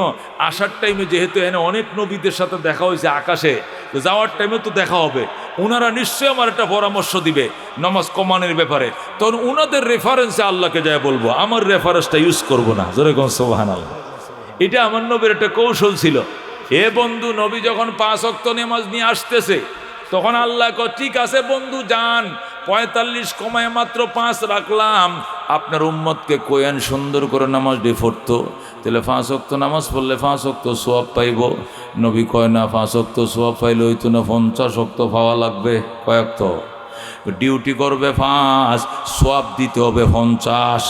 আসার টাইমে যেহেতু এনে অনেক নবীদের সাথে দেখা হয়েছে আকাশে, তো যাওয়ার টাইমে তো দেখা হবে, ওনারা নিশ্চয়ই আমার একটা পরামর্শ দিবে নামাজ কমানোর ব্যাপারে। তখন ওনাদের রেফারেন্সে আল্লাহকে যায় বলবো, আমার রেফারেন্সটা ইউজ করবো না। যেরকম সুবহানাল্লাহ। এটা আমার নবীর একটা কৌশল ছিল। এ বন্ধু, নবী যখন 5 ওয়াক্ত নামাজ নিয়ে আসতেছে, তখন আল্লাহ কয় ঠিক আছে বন্ধু যান, 45 কমায় মাত্র 5 রাখলাম। আপনার উম্মতকে কোয়েন সুন্দর করে নামাজটি পড়তো, তাহলে 5 ওয়াক্ত নামাজ পড়লে 5 ওয়াক্ত সওয়াব পাইব। নবী কয় না, 5 ওয়াক্ত সওয়াব পাইলে হইতো না, 50 ওয়াক্ত পাওয়া লাগবে। কয়েক তো ডিউটি করবে 5, সওয়াব দিতে হবে 50।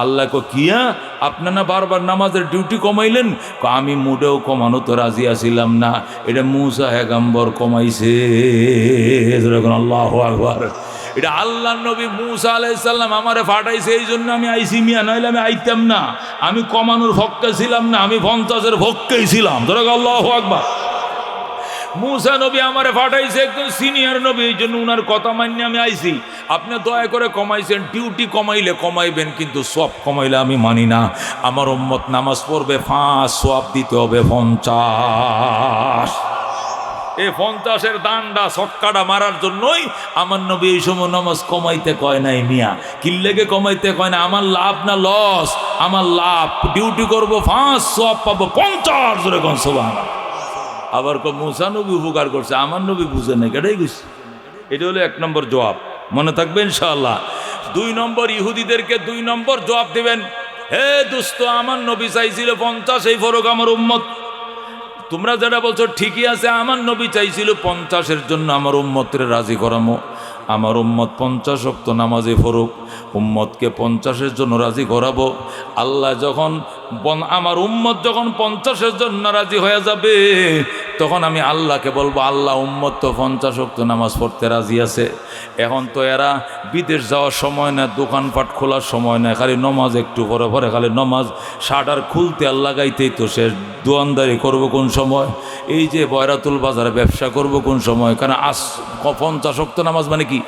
আল্লাহ কো কিয়া আপনার না বারবার নামাজের ডিউটি কমাইলেন? আমি মুডেও কমানো তো রাজি আসিলাম না, এটা মুসা হেগাম্বর কমাইছে। আল্লাহু আকবার। এটা আল্লাহর নবী মুসা আলাইহিস সালাম আমারে ফাটাইছে, এই জন্য আমি আইসি মিয়া, নইলে আমি আইতাম না। আমি কমানোর ভক্কে ছিলাম না, আমি 50-এর ভক্কেই ছিলাম। ধরো আল্লাহু আকবার। মুসা নবী আমারে ফাটাইছে, একদম সিনিয়র নবী, এই জন্য উনার কথা মান্য আমি আইছি। আপনি দয়া করে কমাইছেন, ডিউটি কমাইলে কমাইবেন, কিন্তু সব কমাইলে আমি মানি না। আমার উম্মত নামাজ পড়বে 5, সওয়াব দিতে হবে 50। এই 50-এর দানটা ছক্কাটা মারার জন্যই আমার নবী এই সময় নামাজ কমাইতে কয় নাই মিয়া। কিল্লেগে কমাইতে কয় না, আমার লাভ না লস? আমার লাভ। ডিউটি করবো 5, সওয়াব পাবো 50। জোরে কোন সুবহানাল্লাহ। আবার মুসা নবী উপকার করছে, আমার নবী বুঝে নাই, কেটাই গেছে। এটা হলো 1 নম্বর জবাব, মনে থাকবে ইনশাআল্লাহ। 2 নম্বর, ইহুদিদেরকে 2 নম্বর জবাব দিবেন, হে দোস্ত, আমার নবী চাইছিল 50, এই ফরক আমার উম্মত। তোমরা যেটা বলছো ঠিকই আছে, আমার নবী চাইছিল 50-এর জন্য আমার উম্মতরে রাজি করামো। আমার উম্মত 50 ওয়াক্ত নামাজে ফরুক, উম্মতকে 50-এর জন্য রাজি করাবো। আল্লাহ যখন আমার উম্মত যখন 50-এর জন্য রাজি হয়ে যাবে, তখন আমি আল্লাহকে বলবো, আল্লাহ উম্মত তো 50 ওয়াক্ত নামাজ পড়তে রাজি আছে। এখন তো এরা বিদেশ যাওয়ার সময় না, দোকানপাট খোলার সময় না, খালি নমাজ একটু পরে পরে খালি নমাজ শাটার খুলতে আর লাগাইতেই তো সে দোয়ানদারি করবো কোন সময়? এই যে বয়রাতুল বাজারে ব্যবসা করবো কোন সময়? কারণ 50 ওয়াক্ত নামাজ মানে কি?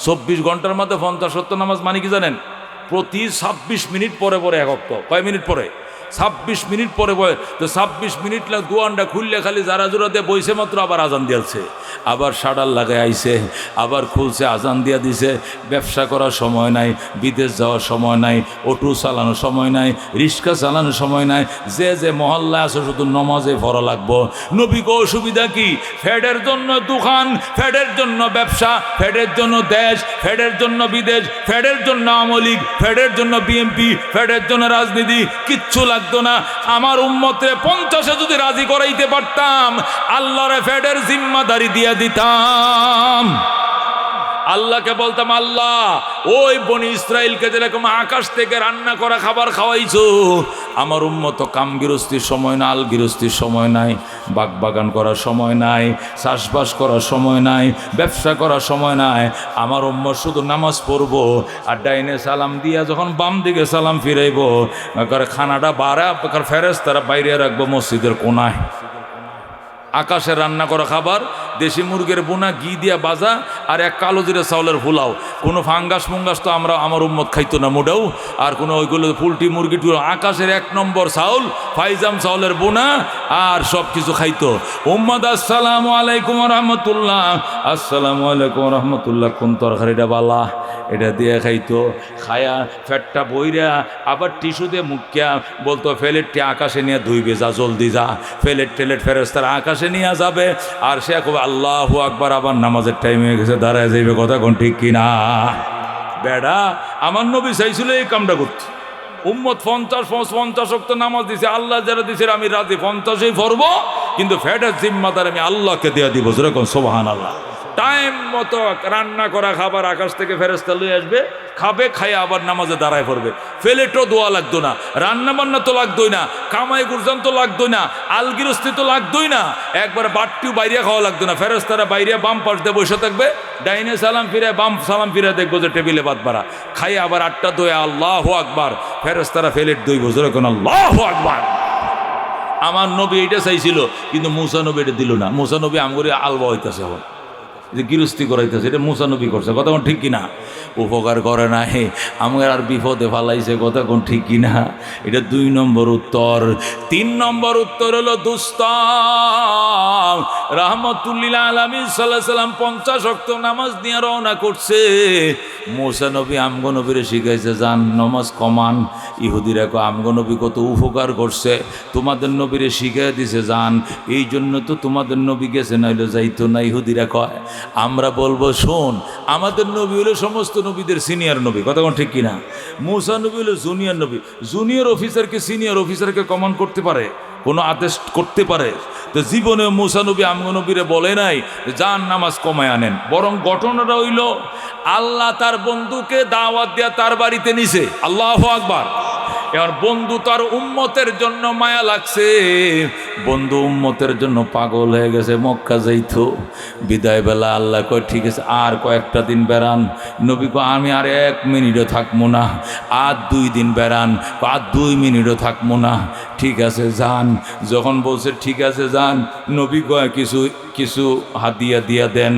24 ঘন্টার মধ্যে 50 ওয়াক্ত নামাজ মানে কি জানেন? প্রতি 26 মিনিট পরে পরে 1 ওয়াক্ত। কয় মিনিট পরে? 26 মিনিট পরে বয়। তো 26 মিনিট দোয়ানটা খুললে খালি যারা জোড়া দিয়ে বইছে মাত্র আবার আজান দিয়েছে, আবার শাটার লাগাই আইছে, আবার খুলছে, আজান দিয়া দিছে। ব্যবসা করার সময় নাই, বিদেশ যাওয়ার সময় নাই, অটো চালানোর সময় নাই, রিক্সা চালানোর সময় নাই। যে যে মহল্লায় আছে শুধু নমাজে পড়া লাগবো। নবীকে অসুবিধা কি? ফ্যাডের জন্য দোকান, ফ্যাডের জন্য ব্যবসা, ফ্যাডের জন্য দেশ, ফ্যাডের জন্য বিদেশ, ফ্যাডের জন্য আওয়ামী লীগ, ফ্যাডের জন্য বিএনপি, ফ্যাডের জন্য রাজনীতি, কিচ্ছু লাগতো না। আমার উম্মতে 50-এ যদি রাজি করাইতে পারতাম, আল্লাহরে ফ্যাডের জিম্মাদারি দিয়া দিতাম। আল্লাহকে বলতাম, আল্লাহ ওই বনি ইসরাইলকে যেরকম আকাশ থেকে রান্না করা খাবার খাওয়াইছো, আমার উম্মত কাম গৃহস্থির সময় না, আল গৃহস্থির সময় নাই, বাগ বাগান করার সময় নাই, চাষবাস করার সময় নাই, ব্যবসা করার সময় নাই। আমার উম্মত শুধু নামাজ পড়বো আর ডাইনে সালাম দিয়া যখন বাম দিকে সালাম ফিরাইবো, খানাটা বাড়া ফেরেশতারা বাইরে রাখবো মসজিদের কোনায়। আকাশে রান্না করা খাবার, দেশি মুরগির বোনা, ঘি দিয়া বাজা, আর 1 কালো জিরে চাউলের ফুলাও। কোনো ফাঙ্গাস মুঙ্গাস তো আমার উম্মত খাইতো না মোটেও। আর কোনো ওইগুলো পোলট্রি মুরগি টুল, আকাশের 1 নম্বর চাউল, ফাইজাম চাউলের বোনা, আর সব কিছু খাইতো। উম্মত আসসালামু আলাইকুম রহমতুল্লাহ, আসসালামু আলাইকুম রহমতুল্লাহ, কোন তরকারিটা বালা, এটা দিয়ে খাইতো। খায়া ফ্যাটটা বইরা আবার টিস্যু দিয়ে মুখিয়া বলতো, ফেলেটটি আকাশে নিয়ে ধুইবে, যা জলদি যা। ফেলেট টেলেট ফেরেশতারা আকাশে নিয়ে যাবে, আর সে খুব আল্লাহু আকবার, আবার নামাজের টাইম হয়ে গেছে, দাঁড়ায় যাইবে। কথা কোন ঠিক কিনা? বেড়া, আমার নবী চাইছিল এই কামটা করতে। উম্মত 50 ওয়াক্ত নামাজ দিছে, আল্লাহ যারা দিছে আমি রাজি, 50-ই পড়বো, কিন্তু ফ্যাটের জিম্মাদার আমি আল্লাহকে দেয়া দিব। যেরকম সুবহানাল্লাহ। টাইম মতো রান্না করা খাবার আকাশ থেকে ফেরেশতা লয়ে আসবে, খাবে, খাইয়ে আবার নামাজে দাঁড়ায় পড়বে। ফেলেটও দোয়া লাগতো না, রান্না বান্না তো লাগতোই না, কামাই গুরজান তো লাগতোই না, আলগিরস্তি তো লাগতোই না, একবার বাটটিও বাইরে খাওয়া লাগতো না। ফেরেশতারা বাইরে বাম পাশ দিয়ে বসে থাকবে, ডাইনে সালাম ফিরে, বাম সালাম ফিরে, দেখবো যে টেবিলে ভাত বাড়া, খাইয়ে আবার 8টা দোয়া আল্লাহু আকবার, ফেরেশতারা ফেলেট দইব। যেরকম আল্লাহু আকবার। আমার নবী এইটা চাইছিল, কিন্তু মুসা নবী এটা দিল না। মুসা নবী আমগরে আলবা হইতেছে, এখন যে গৃহস্থী করাইতেছে, এটা মুসা নবী করছে। কথা কোন ঠিক কিনা? উপকার করে না, হে আমার আর বিপদে ফালাইছে। কথা কোন ঠিক কিনা? এটা 2 নম্বর উত্তর। 3 নম্বর উত্তর হলো, দুস্ত রাহমাতুল্লিল আলামিন সাল্লাল্লাহু আলাইহি সাল্লাম 50 ওয়াক্ত নামাজ নিয়ে রওনা করছে। মুসা নবী আমগো নবীরে শিখাইছে, যান নামাজ কমান। ইহুদিরা কো, আমগো নবী কত উপকার করছে, তোমাদের নবীরে শিখাই দিছে, যান, এই জন্য তো তোমাদের নবী গেছে, নইলে যাইতো না। ইহুদিরা কয়, আমরা বলবো, শোন, আমাদের নবী হলো সমস্ত নবীদের সিনিয়র নবী। কথা কোন ঠিক কিনা? মুসা নবী হলো জুনিয়র নবী। জুনিয়র অফিসারকে সিনিয়র অফিসারকে কমান্ড করতে পারে, কোনো আদেশ করতে পারে? তো জীবনে মুসা নবী আমগো নবীরে বলে নাই যান নামাজ কমায় আনেন। বরং ঘটনাটা হইল, আল্লাহ তার বন্ধুকে দাওয়াত দিয়া তার বাড়িতে নিছে। আল্লাহু আকবার। এবার বন্ধু তার উম্মতের জন্য মায়া লাগছে, বন্ধু উম্মতের জন্য পাগল হয়ে গেছে, মক্কা যাইতো। বিদায় বেলা আল্লাহ কয় ঠিক আছে আর কয়েকটা দিন বেড়ান। নবী কয় আমি আর 1 মিনিটও থাকবো না। আর 2 দিন বেড়ান, আর 2 মিনিটও থাকবো না। ঠিক আছে যান। যখন বলছে ঠিক আছে যান, নবী কয় কিছু কিছু হাদিয়া দিয়া দেন।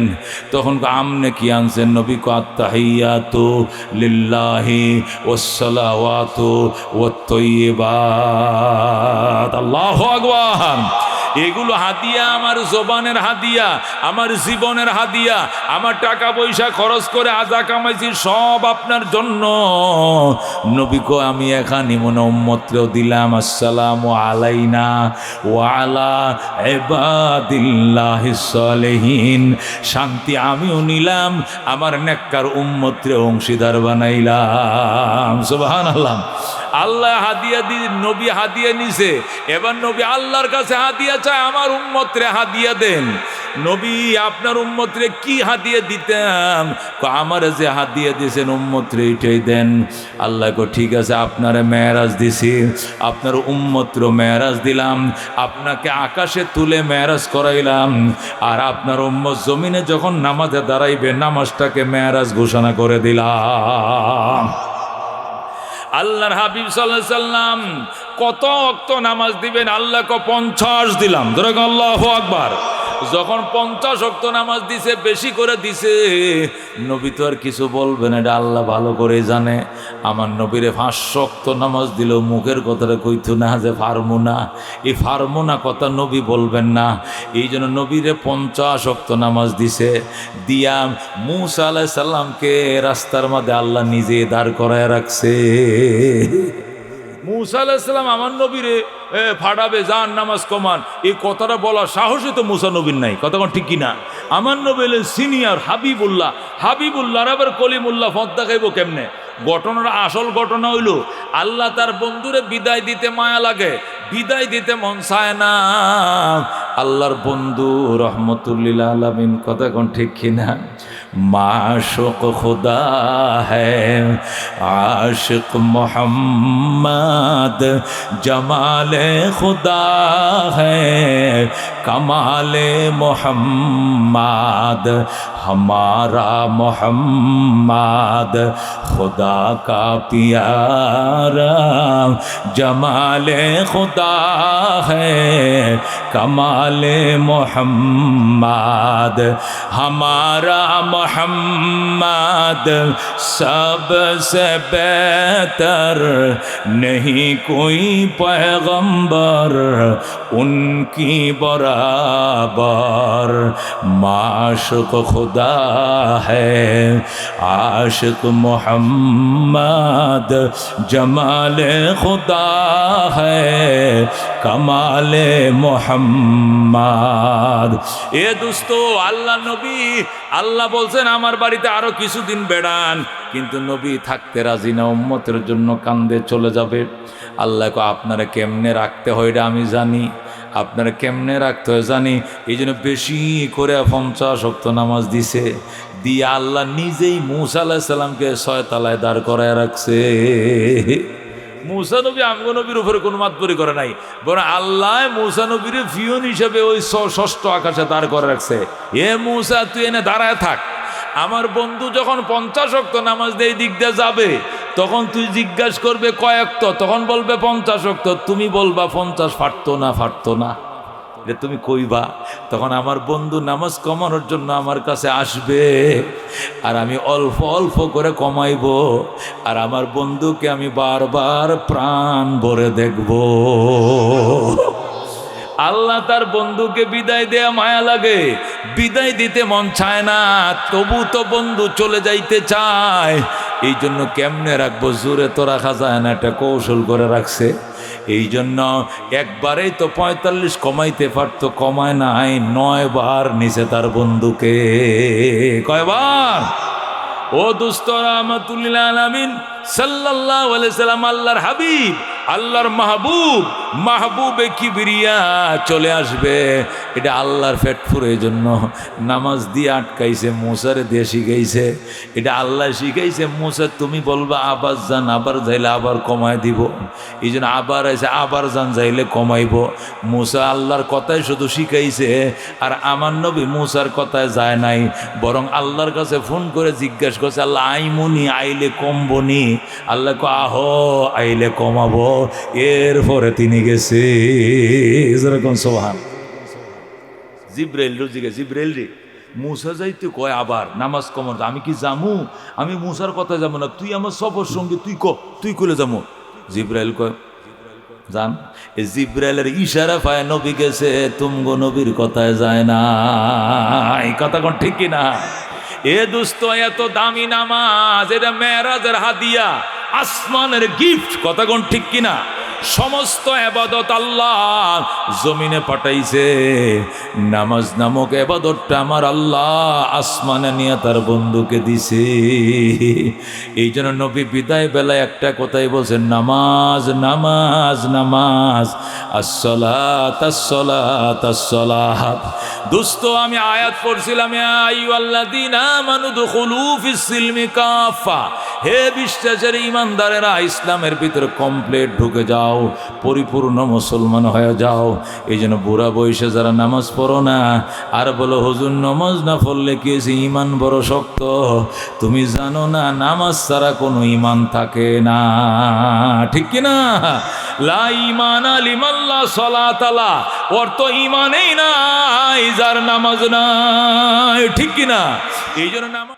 তখন আমনে কি আনছেন? নবী কয় আত্তাহিয়াতু লিল্লাহি ওয়াসসালাওয়াতু ওয়াত-তাইয়্যিবাত। আল্লাহু আকবার। এগুলো হাদিয়া, আমার জবানের হাদিয়া, আমার জীবনের হাদিয়া, আমার টাকা পয়সা খরচ করে আজা কামাইছি সব আপনার জন্য। নবী কো আমি এখানে মনে উম্মতরেও দিলাম আসসালামু আলাইনা ওয়া আলা ইবাদিল্লাহিস সালিহিন। শান্তি আমিও নিলাম, আমার নেককার উম্মতরে অংশীদার বানাইলাম। সুবহানাল্লাহ। আল্লাহ হাদিয়া দি, নবী হাদিয়া নিছে। এবার নবী আল্লাহর কাছে হাদিয়া চায়, আমার উম্মতরে হাদিয়া দেন। নবী আপনার উম্মতরে কি হাদিয়া দিতাম? আমার যে হাদিয়া দিয়েছেন উম্মতরে এটাই দেন। আল্লাহ কো ঠিক আছে আপনারে মেরাজ দিছি, আপনার উম্মতরে মেরাজ দিলাম, আপনাকে আকাশে তুলে মেরাজ করাইলাম। আর আপনার উম্মত জমিনে যখন নামাজে দাঁড়াইবে নামাজটাকে মেরাজ ঘোষণা করে দিলাম। আল্লাহর হাবিব সাল্লাল্লাহু আলাইহি সাল্লাম কত ওয়াক্ত নামাজ দিবেন? আল্লাহ কো 50 দিলাম। ধরে আল্লাহু আকবার। যখন 50 ওয়াক্ত নামাজ দিছে, বেশি করে দিছে, নবী তো আর কিছু বলবেন, এটা আল্লাহ ভালো করে জানে। আমার নবীরে 5 ওয়াক্ত নামাজ দিল, মুখের কথাটা কইতো না যে ফারমু না, এই ফারমু না কথা নবী বলবেন না। এই জন্য নবীরে 50 ওয়াক্ত নামাজ দিছে। দিয়া মূসা আলাইহিস সালামকে রাস্তার মধ্যে আল্লাহ নিজে দাঁড় করায় রাখছে। মূসা আলাইহিস সালাম আমার নবীরে ফাড়াবে, যান নামাজ কমান, এই কথাটা বলার সাহসই তো মূসা নবীর নাই। কথা কোন ঠিক কিনা? আমার নবী হলেন সিনিয়র হাবিবুল্লাহ, হাবিবুল্লাহ আবার কলিমুল্লাহ, ফদ্দা খাইব কেমনে? ঘটনার আসল ঘটনা হইল আল্লাহ তার বন্ধুরে বিদায় দিতে মায়া লাগে, বিদায় দিতে মন চায় না। আল্লাহর বন্ধু রহমতুল্লিল আলামিন, কথা কোন ঠিক কিনা? মাশুক খুদা হ্যায় আশিক মোহাম্মদ, জমালে খুদা হ্যায় কমালে মোহাম্মদ, हमारा मोहम्मद खुदा का प्यारा, जमाले खुदा है कमाले मोहम्मद, हमारा मोहम्मद सबसे बेहतर, नहीं कोई पैगंबर उनकी बराबर, माशुक खुदा है आशिक मोहम्मद, जमाले खुदा है कमाले মোহাম্মদ। এ দোস্ত, আল্লাহ নবী, আল্লাহ বলছেন আমার বাড়িতে আরো কিছুদিন বেড়ান, কিন্তু নবী থাকতে রাজি না, উম্মতের জন্য কান্দে চলে যাবে। আল্লাহ কো আপনারা কেমনে রাখতে হয় এটা আমি জানি, আপনারা কেমনে রাখতে হয় জানি। এই জন্য বেশি করে 50 ওয়াক্ত নামাজ দিছে। দিয়ে আল্লাহ নিজেই মূসা আলাইহিস সালামকে 6 তলায় দাঁড় করায় রাখছে। মূসা নবী আমগো নবীর উপরে কোনো মাতবরি করে নাই, বরং আল্লাহ মূসা নবীর ফিয়ন হিসেবে ওই 6ষ্ঠ আকাশে দাঁড় করে রাখছে। এ মূসা তুই এনে দাঁড়ায় থাক, আমার বন্ধু যখন 50 ওয়াক্ত নামাজ দিয়ে দিক দিয়ে যাবে, তখন তুই জিজ্ঞাসা করবে কয় ওয়াক্ত, তখন বলবে 50 ওয়াক্ত, তুমি বলবা 50 ফাটতো না, ফাটতো না, এটা তুমি কইবা। তখন আমার বন্ধু নামাজ কমানোর জন্য আমার কাছে আসবে, আর আমি অল্প অল্প করে কমাইব, আর আমার বন্ধুকে আমি বারবার প্রাণ ভরে দেখব। আল্লাহ তার বন্ধুকে বিদায় দেয়া মায়া লাগে, বিদায় দিতে মন চায় না, তবু তো বন্ধু চলে যাইতে চায়। এই জন্য কেমনে রাখবো, জোরে তো রাখা যায় না, একটা কৌশল করে রাখছে। এই জন্য একবারেই তো 45 কমাইতে পারতো, কমায় নাই, 9 বার নিচে তার বন্ধুকে। কয়বার? ও দোস্ত, রাহমাতুল্লিল আলামিন সাল্লাল্লাহু আলাইহি সাল্লাম, আল্লাহর হাবিব, আল্লাহর মাহবুব, মাহবুবে কিবরিয়া চলে আসবে। এটা আল্লাহর ফেটফুরের জন্য নামাজ দিয়ে আটকাইছে, মুসারে দিয়ে শিখাইছে। এটা আল্লাহ শিখাইছে মুসা তুমি বলবা আবার যান, আবার যাইলে আবার কমায় দিব। এই জন্য আবার আছে, আবার যান যাইলে কমাইব। মুসা আল্লাহর কথাই শুধু শিখাইছে, আর আমার নবী মুসার কথায় যায় নাই, বরং আল্লাহর কাছে ফোন করে জিজ্ঞাসা করছে, আল্লাহ আইমুনি আইলে কমবনি? আল্লাহ আহ আইলে কমাবো। এরপরে তিনি গেছে। যেরকম সোহান জিব্রাইল রুজিকে, জিব্রাইল রে মুসা যাইতে কয় আবার নামাজ কমার, আমি কি জামু? আমি মুসার কথা যাবো না, তুই আমার সফর সঙ্গে, তুই কলে যাবো। জিব্রাইল কয় জান। এই জিব্রাইলের ইশারা পায় নবী গেছে, তুমগো নবীর কথায় যায় না। এই কথা কোন ঠিক কিনা? এ দোস্ত, এত দামি নামাজ, এটা মেরাজের হাদিয়া, আসমানের গিফট। কথা কোন ঠিক কিনা? সমস্ত ইবাদত আল্লাহ জমিনে পাঠাইছে, নামাজ নামক ইবাদতটা আমার আল্লাহ আসমানে নিয়ে তার বন্ধুকে দিছে। এই জন্য নবী বিদায় বেলায় একটা কথাই বলছেন, নামাজ নামাজ নামাজ, আসসালাত আসসালাত আসসালাত। দোস্ত, আমি আয়াত পড়ছিলাম, ইয়া আইয়ুহাল্লাযীনা আমানু দুখুলু ফিস সিলমি কাফা। হে বিশ্বাসের ইমানদারেরা, ইসলামের ভিতরে কমপ্লিট ঢুকে যাও, পরিপূর্ণ মুসলমান হয়ে যাও। এই জন্য বুড়া বয়সে যারা নামাজ পড়ো না আর বলো হুজুর নামাজ না পড়লে কি হয়েছে, ইমান বড় শক্ত, তুমি জানো না নামাজ ছাড়া কোনো ইমান থাকে না। ঠিক কিনা? লা ঈমানা লিমান লা সালাতা লা, অর্থ ইমানেই নাই যার নামাজ নাই। ঠিক কিনা? এই জন্য নামাজ